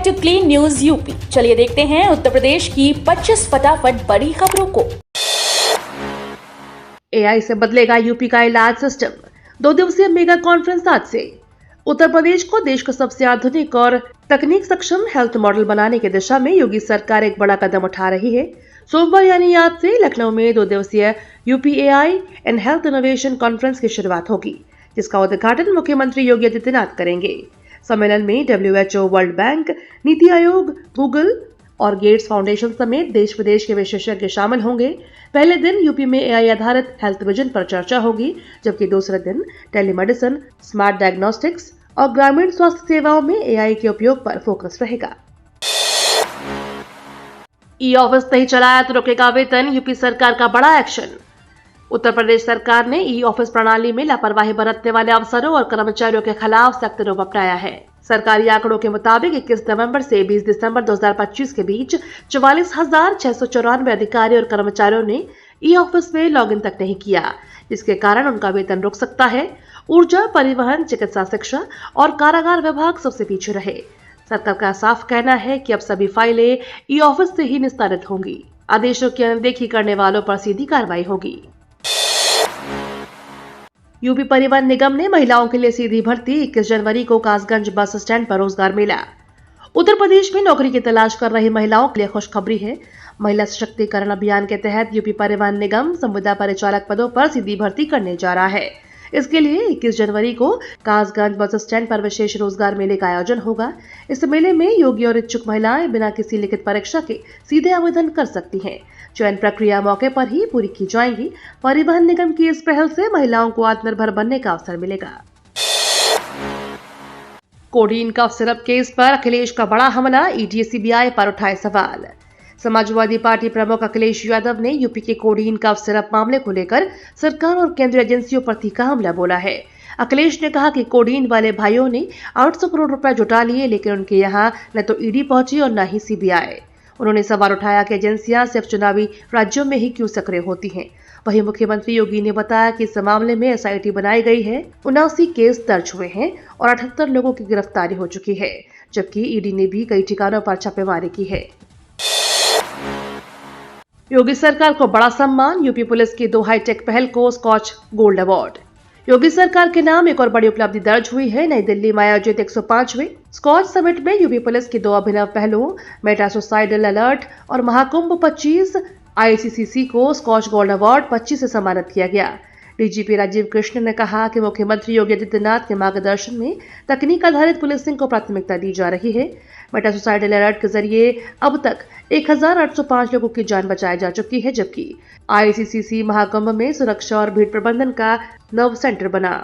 Back to clean news UP. चलिए देखते हैं उत्तर प्रदेश की 25 फटाफट बड़ी खबरों को। एआई से बदलेगा यूपी का इलाज सिस्टम। 2 दिवसीय मेगा कॉन्फ्रेंस आज से। उत्तर प्रदेश को देश का सबसे आधुनिक और तकनीक सक्षम हेल्थ मॉडल बनाने की दिशा में योगी सरकार एक बड़ा कदम उठा रही है। सोमवार यानी आज से लखनऊ में 2 दिवसीय UP AI and health innovation conference की शुरुआत होगी, जिसका उद्घाटन मुख्यमंत्री योगी आदित्यनाथ करेंगे। सम्मेलन में WHO, world bank, NITI Aayog, Google और गेट्स फाउंडेशन समेत देश विदेश के विशेषज्ञ शामिल होंगे। पहले दिन यूपी में एआई आधारित हेल्थ विजन पर चर्चा होगी, जबकि दूसरे दिन टेलीमेडिसिन, स्मार्ट डायग्नोस्टिक्स और ग्रामीण स्वास्थ्य सेवाओं में एआई के उपयोग पर फोकस रहेगा। ई ऑफिस नहीं चलाया तो रोकेगा वेतन, यूपी सरकार का बड़ा एक्शन। उत्तर प्रदेश सरकार ने ई ऑफिस प्रणाली में लापरवाही बरतने वाले अफसरों और कर्मचारियों के खिलाफ सख्त रुख अपनाया है। सरकारी आंकड़ों के मुताबिक 21 नवंबर से 20 दिसंबर 2025 के बीच 44,694 अधिकारी और कर्मचारियों ने ई ऑफिस में लॉगिन तक नहीं किया, जिसके कारण उनका वेतन रुक सकता है। ऊर्जा, परिवहन, चिकित्सा, शिक्षा और कारागार विभाग सबसे पीछे रहे। सरकार का साफ कहना है कि अब सभी फाइलें ई ऑफिस से ही निस्तारित होंगी। आदेशों की अनदेखी करने वालों पर सीधी कार्रवाई होगी। यूपी परिवहन निगम ने महिलाओं के लिए सीधी भर्ती 21 जनवरी को कासगंज बस स्टैंड पर रोजगार मेला। उत्तर प्रदेश में नौकरी की तलाश कर रही महिलाओं के लिए खुशखबरी है। महिला सशक्तिकरण अभियान के तहत यूपी परिवहन निगम संविदा परिचालक पदों पर सीधी भर्ती करने जा रहा है। इसके लिए 21 जनवरी को कासगंज बस स्टैंड पर विशेष रोजगार मेले का आयोजन होगा। इस मेले में योग्य और इच्छुक महिलाएं बिना किसी लिखित परीक्षा के सीधे आवेदन कर सकती हैं। चयन प्रक्रिया मौके पर ही पूरी की जाएगी। परिवहन निगम की इस पहल से महिलाओं को आत्मनिर्भर बनने का अवसर मिलेगा। कोडीन कफ सिरप केस पर अखिलेश का बड़ा हमला, ईडी सीबीआई पर उठाए सवाल। समाजवादी पार्टी प्रमुख अखिलेश यादव ने यूपी के कोडीन कफ सिरप मामले को लेकर सरकार और केंद्रीय एजेंसियों पर तीखा हमला बोला है। अखिलेश ने कहा कि कोडीन वाले भाइयों ने 800 करोड़ रुपए जुटा लिए, लेकिन उनके यहाँ न तो ईडी पहुंची और न ही सीबीआई। उन्होंने सवाल उठाया कि एजेंसियां सिर्फ चुनावी राज्यों में ही क्यों सक्रिय होती हैं। वहीं मुख्यमंत्री योगी ने बताया कि इस मामले में एसआईटी बनाई गई है, 79 केस दर्ज हुए हैं और 78 लोगों की गिरफ्तारी हो चुकी है, जबकि ईडी ने भी कई ठिकानों पर छापेमारी की है। योगी सरकार को बड़ा सम्मान, यूपी पुलिस की 2 हाईटेक पहल को स्कॉच गोल्ड अवार्ड। योगी सरकार के नाम एक और बड़ी उपलब्धि दर्ज हुई है। नई दिल्ली में आयोजित 105वें स्कॉच समिट में यूपी पुलिस की 2 अभिनव पहलों मेटा सुसाइडल अलर्ट और महाकुंभ 25 आईसीसीसी को स्कॉच गोल्ड अवार्ड 25 से सम्मानित किया गया। डीजीपी राजीव कृष्ण ने कहा कि मुख्यमंत्री योगी आदित्यनाथ के मार्गदर्शन में तकनीक आधारित पुलिसिंग को प्राथमिकता दी जा रही है। मेटा सुसाइडल अलर्ट के जरिए अब तक 1805 लोगों की जान बचाई जा चुकी है, जबकि आईसीसीसी महाकुंभ में सुरक्षा और भीड़ प्रबंधन का नव सेंटर बना।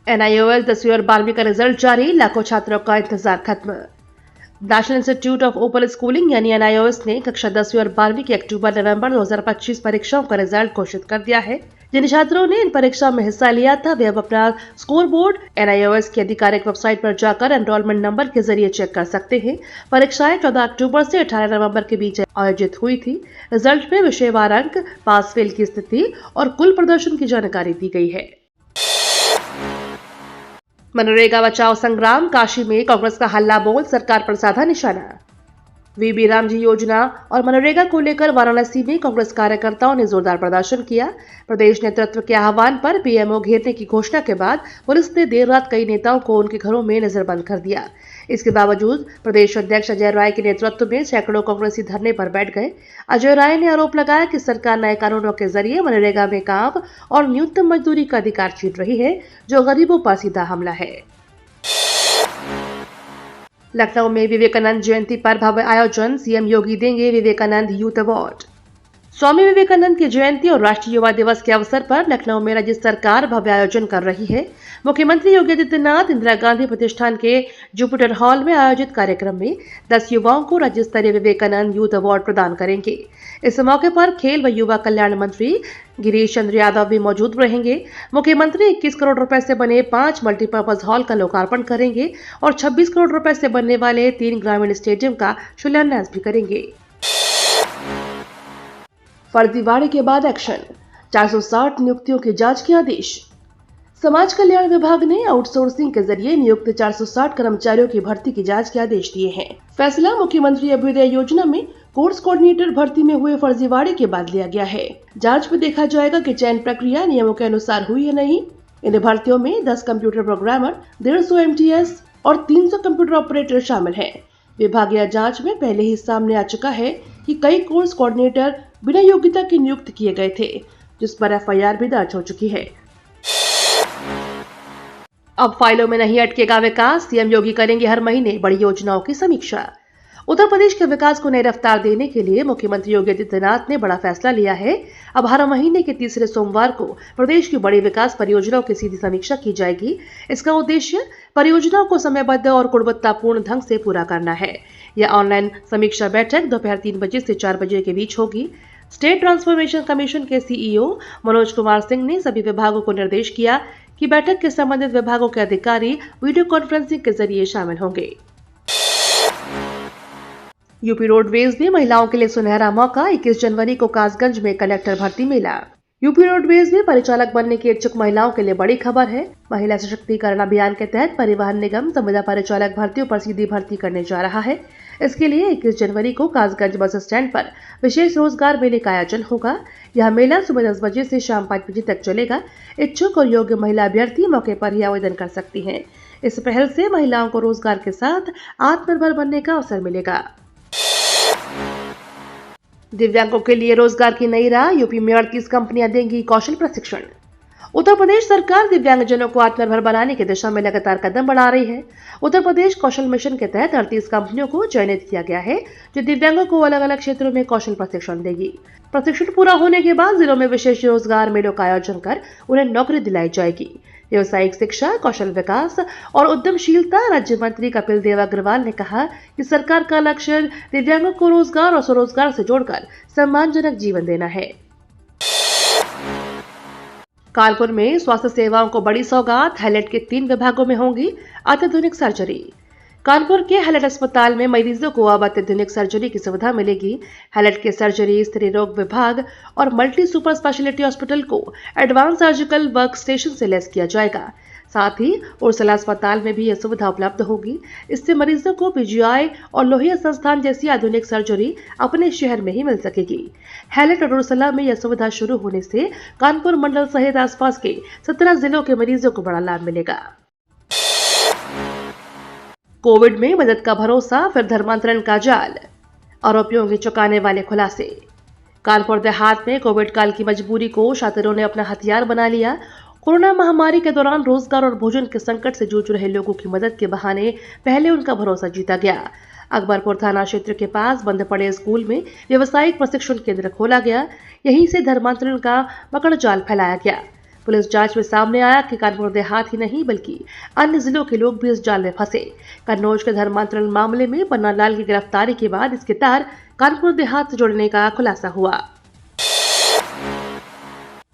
NIOS 10वीं और 12वीं का रिजल्ट जारी, लाखों छात्रों का इंतजार खत्म। National institute of open schooling यानी NIOS ने कक्षा 10वीं और 12वीं की अक्टूबर-नवंबर 2025 परीक्षाओं का रिजल्ट घोषित कर दिया है। जिन छात्रों ने इन परीक्षाओं में हिस्सा लिया था, वे अब अपना स्कोर बोर्ड NIOS की आधिकारिक वेबसाइट पर जाकर एनरोलमेंट नंबर के जरिए चेक कर सकते हैं। परीक्षाएं 14 अक्टूबर से 18 नवंबर के बीच आयोजित हुई थी। रिजल्ट में विषयवार अंक, पास फेल की स्थिति और कुल प्रदर्शन की जानकारी दी गई है। मनरेगा बचाओ संग्राम, काशी में कांग्रेस का हल्ला बोल, सरकार पर साधा निशाना। वीबी रामजी योजना और मनरेगा को लेकर वाराणसी में कांग्रेस कार्यकर्ताओं ने जोरदार प्रदर्शन किया। प्रदेश नेतृत्व के आह्वान पर पीएमओ घेरने की घोषणा के बाद पुलिस ने देर रात कई नेताओं को उनके घरों में नजरबंद कर दिया। इसके बावजूद प्रदेश अध्यक्ष अजय राय के नेतृत्व में सैकड़ों कांग्रेसी धरने पर बैठ गए। अजय राय ने आरोप लगाया कि सरकार नए कानूनों के जरिए मनरेगा में काम और न्यूनतम मजदूरी का अधिकार छीन रही है, जो गरीबों पर सीधा हमला है। लखनऊ में विवेकानंद जयंती पर भव्य आयोजन, सीएम योगी देंगे विवेकानंद यूथ अवार्ड। स्वामी विवेकानंद की जयंती और राष्ट्रीय युवा दिवस के अवसर पर लखनऊ में राज्य सरकार भव्य आयोजन कर रही है। मुख्यमंत्री योगी आदित्यनाथ इंदिरा गांधी प्रतिष्ठान के जुपिटर हॉल में आयोजित कार्यक्रम में 10 युवाओं को राज्य स्तरीय विवेकानंद यूथ अवार्ड प्रदान करेंगे। इस मौके पर खेल व युवा कल्याण मंत्री गिरीश चंद्र यादव भी मौजूद रहेंगे। मुख्यमंत्री 21 करोड़ रुपए से बने 5 मल्टीपर्पज हॉल का लोकार्पण करेंगे और 26 करोड़ रुपए से बनने वाले 3 ग्रामीण स्टेडियम का शिलान्यास भी करेंगे। फर्जीवाड़े के बाद एक्शन, 460 नियुक्तियों की जांच के आदेश। समाज कल्याण विभाग ने आउटसोर्सिंग के जरिए नियुक्त 460 कर्मचारियों की भर्ती की जांच के आदेश दिए हैं। फैसला मुख्यमंत्री अभ्युदय योजना में कोर्स कोऑर्डिनेटर भर्ती में हुए फर्जीवाड़े के बाद लिया गया है। जांच में देखा जाएगा कि चयन प्रक्रिया नियमों के अनुसार हुई है नहीं। इन भर्तियों में 10 कंप्यूटर प्रोग्रामर, 150 MTS और 300 कंप्यूटर ऑपरेटर शामिल हैं। विभागीय जांच में पहले ही सामने आ चुका है कि कई कोर्स कोऑर्डिनेटर बिना योग्यता के नियुक्त किए गए थे, जिस पर FIR भी दर्ज हो चुकी है। अब फाइलों में नहीं अटकेगा विकास, सीएम योगी करेंगे हर महीने बड़ी योजनाओं की समीक्षा। उत्तर प्रदेश के विकास को नई रफ्तार देने के लिए मुख्यमंत्री योगी आदित्यनाथ ने बड़ा फैसला लिया है। अब हर महीने के तीसरे सोमवार को प्रदेश की बड़ी विकास परियोजनाओं की सीधी समीक्षा की जाएगी। इसका उद्देश्य परियोजनाओं को समयबद्ध और गुणवत्तापूर्ण ढंग से पूरा करना है। यह ऑनलाइन समीक्षा बैठक दोपहर 3 बजे से 4 बजे के बीच होगी। स्टेट ट्रांसफॉर्मेशन कमीशन के CEO मनोज कुमार सिंह ने सभी विभागों को निर्देश किया कि बैठक के संबंधित विभागों के अधिकारी वीडियो कॉन्फ्रेंसिंग के जरिए शामिल होंगे। यूपी रोडवेज में महिलाओं के लिए सुनहरा मौका, 21 जनवरी को कासगंज में कलेक्टर भर्ती मेला। यूपी रोडवेज में परिचालक बनने की इच्छुक महिलाओं के लिए बड़ी खबर है। महिला सशक्तिकरण अभियान के तहत परिवहन निगम संविदा परिचालक भर्तियों पर सीधी भर्ती करने जा रहा है। इसके लिए 21 जनवरी को कासगंज बस स्टैंड पर विशेष रोजगार मेले का आयोजन होगा। यह मेला सुबह 10 बजे से शाम 5 बजे तक चलेगा। इच्छुक और योग्य महिला अभ्यर्थी मौके पर ही आवेदन कर सकती हैं। इस पहल से महिलाओं को रोजगार के साथ आत्मनिर्भर बनने का अवसर मिलेगा। दिव्यांगों के लिए रोजगार की नई राह, यूपी में 38 कंपनियां देंगी कौशल प्रशिक्षण। उत्तर प्रदेश सरकार दिव्यांगजनों को आत्मनिर्भर बनाने की दिशा में लगातार कदम बढ़ा रही है। उत्तर प्रदेश कौशल मिशन के तहत 38 कंपनियों को चयनित किया गया है, जो दिव्यांगों को अलग अलग क्षेत्रों में कौशल प्रशिक्षण देगी। प्रशिक्षण पूरा होने के बाद जिलों में विशेष रोजगार मेलों का आयोजन कर उन्हें नौकरी दिलाई जाएगी। व्यावसायिक शिक्षा, कौशल विकास और उद्यमशीलता राज्य मंत्री कपिल देव अग्रवाल ने कहा कि सरकार का लक्ष्य दिव्यांगों को रोजगार और स्वरोजगार से जोड़कर सम्मानजनक जीवन देना है। कानपुर में स्वास्थ्य सेवाओं को बड़ी सौगात, हैलेट के 3 विभागों में होंगी अत्याधुनिक सर्जरी। कानपुर के हैलेट अस्पताल में मरीजों को अब अत्याधुनिक सर्जरी की सुविधा मिलेगी। हैलेट के सर्जरी, स्त्री रोग विभाग और मल्टी सुपर स्पेशलिटी हॉस्पिटल को एडवांस सर्जिकल वर्क स्टेशन से लैस किया जाएगा। साथ ही उर्सला अस्पताल में भी यह सुविधा उपलब्ध होगी। इससे मरीजों को PGI और लोहिया संस्थान जैसी आधुनिक सर्जरी अपने शहर में ही मिल सकेगी। हैलेट और उर्सला में यह सुविधा शुरू होने से कानपुर मंडल सहित आसपास के 17 जिलों के मरीजों को बड़ा लाभ मिलेगा। कोविड में मदद का भरोसा, फिर धर्मांतरण का जाल, आरोपियों के चौंकाने वाले खुलासे। कानपुर देहात में कोविड काल की मजबूरी को शातिरों ने अपना हथियार बना लिया। कोरोना महामारी के दौरान रोजगार और भोजन के संकट से जूझ रहे लोगों की मदद के बहाने पहले उनका भरोसा जीता गया। अकबरपुर थाना क्षेत्र के पास बंद पड़े स्कूल में व्यावसायिक प्रशिक्षण केंद्र खोला गया। यहीं से धर्मांतरण का मकड़ जाल फैलाया गया। पुलिस जांच में सामने आया कि कानपुर देहात ही नहीं बल्कि अन्य जिलों के लोग भी इस जाल में फंसे। कन्नौज के धर्मांतरण मामले में पन्ना लाल की गिरफ्तारी के बाद इसके तार कानपुर देहात से जोड़ने का खुलासा हुआ।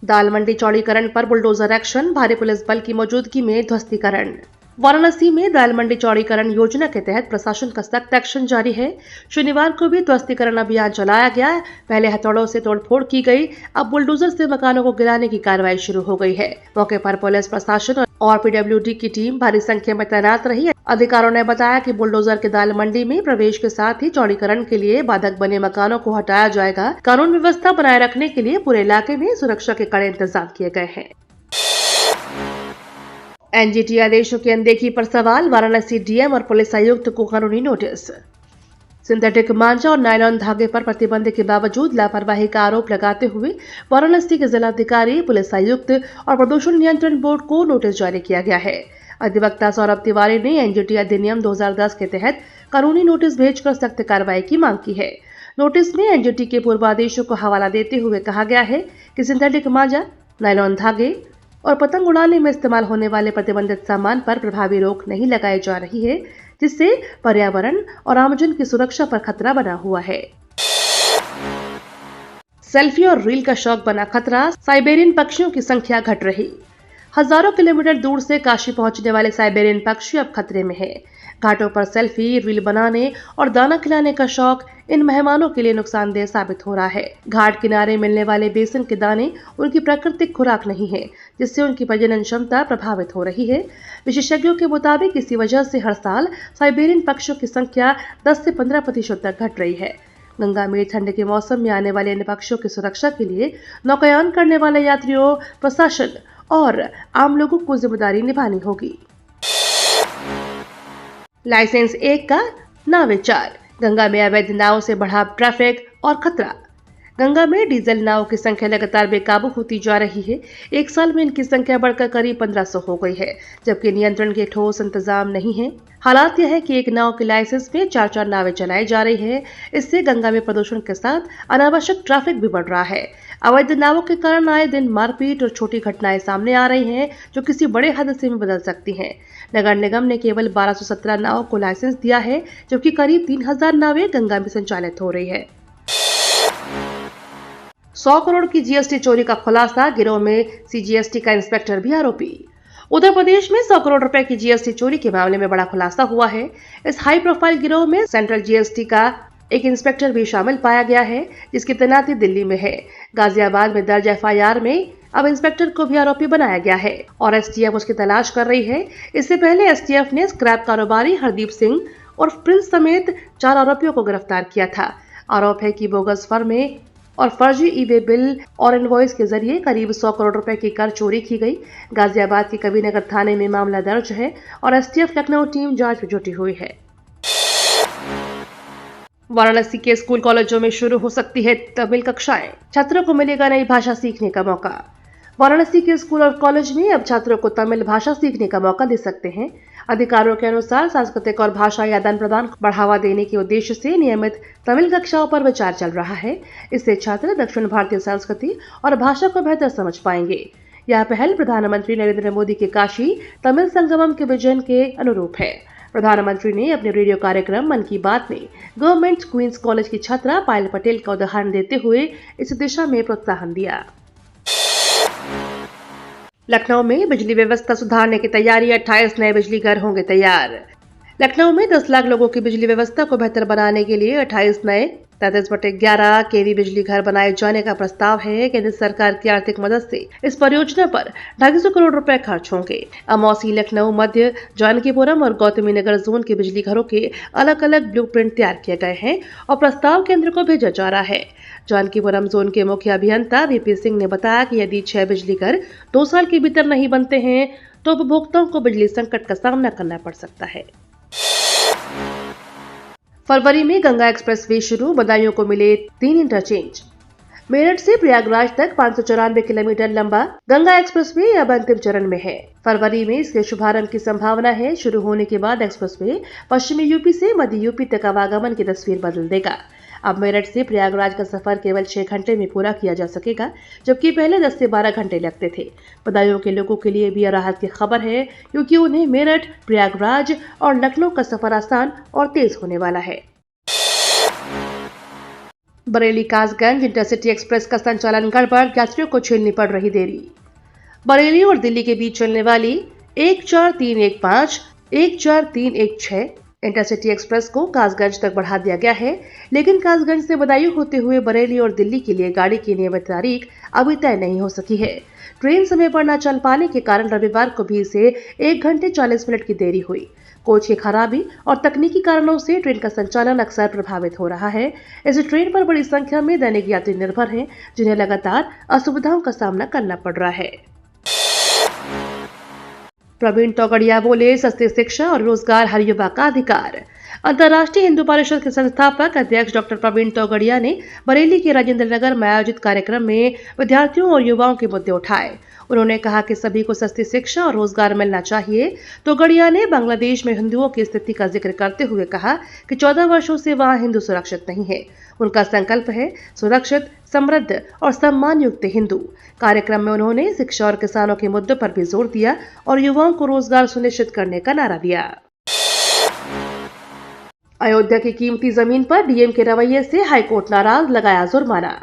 दाल मंडी चौड़ीकरण पर बुलडोजर एक्शन, भारी पुलिस बल की मौजूदगी में ध्वस्तीकरण। वाराणसी में दाल मंडी चौड़ीकरण योजना के तहत प्रशासन का सख्त एक्शन जारी है। शनिवार को भी ध्वस्तीकरण अभियान चलाया गया। पहले हथौड़ों से तोड़फोड़ की गई, अब बुलडोजर से मकानों को गिराने की कार्रवाई शुरू हो गई है। मौके पर पुलिस प्रशासन और PWD की टीम भारी संख्या में तैनात रही। अधिकारियों ने बताया कि बुलडोजर के दाल मंडी में प्रवेश के साथ ही चौड़ीकरण के लिए बाधक बने मकानों को हटाया जाएगा। कानून व्यवस्था बनाए रखने के लिए पूरे इलाके में सुरक्षा के कड़े इंतजाम किए गए हैं। NGT आदेशों की अनदेखी पर सवाल, वाराणसी DM और पुलिस आयुक्त को कानूनी नोटिस। सिंथेटिक मांझा और नायलॉन धागे पर प्रतिबंध के बावजूद लापरवाही का आरोप लगाते हुए वाराणसी के जिलाधिकारी, पुलिस आयुक्त और प्रदूषण नियंत्रण बोर्ड को नोटिस जारी किया गया है। अधिवक्ता सौरभ तिवारी ने NGT अधिनियम 2010 के तहत कानूनी नोटिस भेजकर सख्त कार्रवाई की मांग की है। नोटिस में NGT के पूर्वादेशों को हवाला देते हुए कहा गया है कि सिंथेटिक मांझा, नायलॉन धागे और पतंग उड़ाने में इस्तेमाल होने वाले प्रतिबंधित सामान पर प्रभावी रोक नहीं लगाई जा रही है, जिससे पर्यावरण और आमजन की सुरक्षा पर खतरा बना हुआ है। सेल्फी और रील का शौक बना खतरा, साइबेरियन पक्षियों की संख्या घट रही। हजारों किलोमीटर दूर से काशी पहुंचने वाले साइबेरियन पक्षी अब खतरे में है। घाटों पर सेल्फी, रील बनाने और दाना खिलाने का शौक इन मेहमानों के लिए नुकसानदेह साबित हो रहा है। घाट किनारे मिलने वाले बेसन के दाने उनकी प्राकृतिक खुराक नहीं है, जिससे उनकी प्रजनन क्षमता प्रभावित हो रही है। विशेषज्ञों के मुताबिक इसी वजह से हर साल साइबेरियन पक्षियों की संख्या 10 से 15% तक घट रही है। गंगा में ठंड के मौसम में आने वाले इन पक्षियों की सुरक्षा के लिए नौकायान करने वाले यात्रियों, प्रशासन और आम लोगों को जिम्मेदारी निभानी होगी। लाइसेंस 1 का नावे 4, गंगा में अवैध नाव से बढ़ा ट्रैफिक और खतरा। गंगा में डीजल नाव की संख्या लगातार बेकाबू होती जा रही है। एक साल में इनकी संख्या बढ़कर करीब 1500 हो गई है, जबकि नियंत्रण के ठोस इंतजाम नहीं है। हालात यह है कि एक नाव के लाइसेंस में 4-4 नावें चलाई जा रही है। इससे गंगा में प्रदूषण के साथ अनावश्यक ट्रैफिक भी बढ़ रहा है। अवैध नावों के कारण आए दिन मारपीट और छोटी घटनाएं सामने आ रही हैं, जो किसी बड़े हादसे में बदल सकती हैं। नगर निगम ने केवल 1217 नावों को लाइसेंस दिया है, जबकि करीब 3000 नावें गंगा में संचालित हो रही है। 100 करोड़ की जीएसटी चोरी का खुलासा, गिरोह में सीजीएसटी का इंस्पेक्टर भी आरोपी। उत्तर प्रदेश में 100 करोड़ रुपए की जीएसटी चोरी के मामले में बड़ा खुलासा हुआ है। इस हाई प्रोफाइल गिरोह में सेंट्रल जीएसटी का एक इंस्पेक्टर भी शामिल पाया गया है, जिसकी तैनाती दिल्ली में है। गाजियाबाद में दर्ज एफआईआर में अब इंस्पेक्टर को भी आरोपी बनाया गया है और एसटीएफ उसकी तलाश कर रही है। इससे पहले एसटीएफ ने स्क्रैप कारोबारी हरदीप सिंह और प्रिंस समेत 4 आरोपियों को गिरफ्तार किया था। आरोप है कि बोगस फर्में और फर्जी ईबे बिल और इनवॉइस के जरिए करीब 100 करोड़ रुपए की कर चोरी की गई। गाजियाबाद के कबीरनगर थाने में मामला दर्ज है और एसटीएफ लखनऊ टीम जांच में जुटी हुई है। वाराणसी के स्कूल कॉलेजों में शुरू हो सकती है तमिल कक्षाएं, छात्रों को मिलेगा नई भाषा सीखने का मौका। वाराणसी के स्कूल और कॉलेज में अब छात्रों को तमिल भाषा सीखने का मौका दे सकते हैं। अधिकारियों के अनुसार सांस्कृतिक और भाषाई आदान प्रदान को बढ़ावा देने के उद्देश्य से नियमित तमिल कक्षाओं पर विचार चल रहा है। इससे छात्र दक्षिण भारतीय संस्कृति और भाषा को बेहतर समझ पाएंगे। यह पहल प्रधानमंत्री नरेंद्र मोदी के काशी तमिल संगमम के विजन के अनुरूप है। प्रधानमंत्री ने अपने रेडियो कार्यक्रम मन की बात में गवर्नमेंट क्वींस कॉलेज की छात्रा पायल पटेल का उदाहरण देते हुए इस दिशा में प्रोत्साहन दिया। लखनऊ में बिजली व्यवस्था सुधारने की तैयारी, 28 नए बिजली घर होंगे तैयार। लखनऊ में 10 लाख लोगों की बिजली व्यवस्था को बेहतर बनाने के लिए 28 नए 33/11 केवी बिजली घर बनाए जाने का प्रस्ताव है। केंद्र सरकार की आर्थिक मदद से इस परियोजना पर 250 करोड़ रुपए खर्च होंगे। अमौसी, लखनऊ मध्य, जानकीपुरम और गौतमी नगर जोन के बिजली घरों के अलग अलग ब्लूप्रिंट तैयार किए गए हैं और प्रस्ताव केंद्र को भेजा जा रहा है। जानकीपुरम जोन के मुख्य अभियंता वीपी सिंह ने बताया कि यदि 6 बिजली घर 2 साल के भीतर नहीं बनते हैं तो उपभोक्ताओं को बिजली संकट का सामना करना पड़ सकता है। फरवरी में गंगा एक्सप्रेसवे शुरू, बदायूं को मिले 3 इंटरचेंज। मेरठ से प्रयागराज तक 594 किलोमीटर लंबा गंगा एक्सप्रेसवे अब अंतिम चरण में है। फरवरी में इसके शुभारंभ की संभावना है। शुरू होने के बाद एक्सप्रेसवे पश्चिमी यूपी से मध्य यूपी तक आवागमन की तस्वीर बदल देगा। अब मेरठ से प्रयागराज का सफर केवल 6 घंटे में पूरा किया जा सकेगा, जबकि पहले 10 से 12 घंटे लगते थे। बदायूं के लोगों के लिए भी राहत की खबर है, क्योंकि उन्हें मेरठ, प्रयागराज और लखनऊ का सफर आसान और तेज होने वाला है। बरेली कासगंज इंटरसिटी एक्सप्रेस का संचालन गड़बड़, यात्रियों को झेलनी पड़ रही देरी। बरेली और दिल्ली के बीच चलने वाली 14315, 14316 इंटरसिटी एक्सप्रेस को कासगंज तक बढ़ा दिया गया है, लेकिन कासगंज से बदायूं होते हुए बरेली और दिल्ली के लिए गाड़ी की नियमित तारीख अभी तय नहीं हो सकी है। ट्रेन समय पर न चल पाने के कारण रविवार को भी इसे 1 घंटे 40 मिनट की देरी हुई। कोच की खराबी और तकनीकी कारणों से ट्रेन का संचालन अक्सर प्रभावित हो रहा है। इस ट्रेन पर बड़ी संख्या में दैनिक यात्री निर्भर हैं, जिन्हें लगातार असुविधाओं का सामना करना पड़ रहा है। प्रवीण तोगड़िया बोले, सस्ती शिक्षा और रोजगार हर युवा का अधिकार। अंतर्राष्ट्रीय हिंदू परिषद के संस्थापक अध्यक्ष डॉक्टर प्रवीण तोगड़िया ने बरेली के राजेंद्र नगर में आयोजित कार्यक्रम में विद्यार्थियों और युवाओं के मुद्दे उठाए। उन्होंने कहा कि सभी को सस्ती शिक्षा और रोजगार मिलना चाहिए। तोगड़िया ने बांग्लादेश में हिंदुओं की स्थिति का जिक्र करते हुए कहा कि 14 वर्षों से वहां हिंदू सुरक्षित नहीं है। उनका संकल्प है सुरक्षित, समृद्ध और सम्मान युक्त हिंदू। कार्यक्रम में उन्होंने शिक्षा और किसानों के मुद्दों पर भी जोर दिया और युवाओं को रोजगार सुनिश्चित करने का नारा दिया। अयोध्या की कीमती जमीन पर डीएम के रवैये से हाईकोर्ट नाराज, लगाया जुर्माना।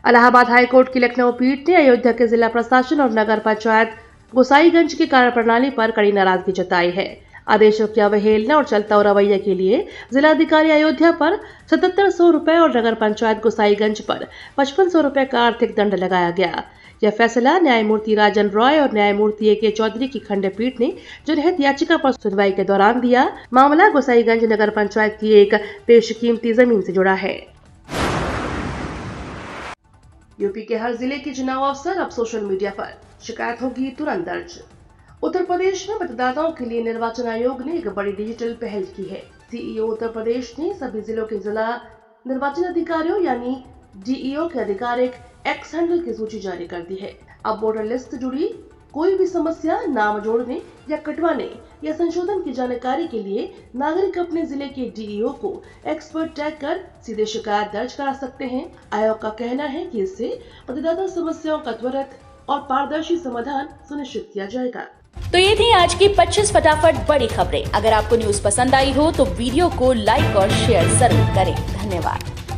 इलाहाबाद हाईकोर्ट की लखनऊ पीठ ने अयोध्या के जिला प्रशासन और नगर पंचायत गोसाईगंज की कार्यप्रणाली पर कड़ी नाराजगी जताई है। आदेशों की अवहेलना और चलता रवैया के लिए जिलाधिकारी अयोध्या पर 7700 रुपए और नगर पंचायत गोसाईगंज पर 5500 रुपए का आर्थिक दंड लगाया गया। यह फैसला न्यायमूर्ति राजन रॉय और न्यायमूर्ति ए.के. चौधरी की खंडपीठ ने जनहित याचिका पर सुनवाई के दौरान दिया। मामला गोसाईगंज नगर पंचायत की एक बेशकीमती जमीन से जुड़ा है। यूपी के हर जिले के चुनाव अफसर अब सोशल मीडिया पर, शिकायत होगी तुरंत दर्ज। उत्तर प्रदेश में मतदाताओं के लिए निर्वाचन आयोग ने एक बड़ी डिजिटल पहल की है। सीईओ उत्तर प्रदेश ने सभी जिलों के जिला निर्वाचन अधिकारियों यानी डीईओ के आधिकारिक एक्स हैंडल की सूची जारी कर दी है। अब वोटर लिस्ट से जुड़ी कोई भी समस्या, नाम जोड़ने या कटवाने या संशोधन की जानकारी के लिए नागरिक अपने जिले के डीईओ को एक्सपर्ट टैग कर सीधे शिकायत दर्ज करा सकते हैं। आयोग का कहना है कि इससे मतदाता समस्याओं का त्वरित और पारदर्शी समाधान सुनिश्चित किया जाएगा। तो ये थी आज की 25 फटाफट बड़ी खबरें। अगर आपको न्यूज पसंद आई हो तो वीडियो को लाइक और शेयर जरूर करें। धन्यवाद।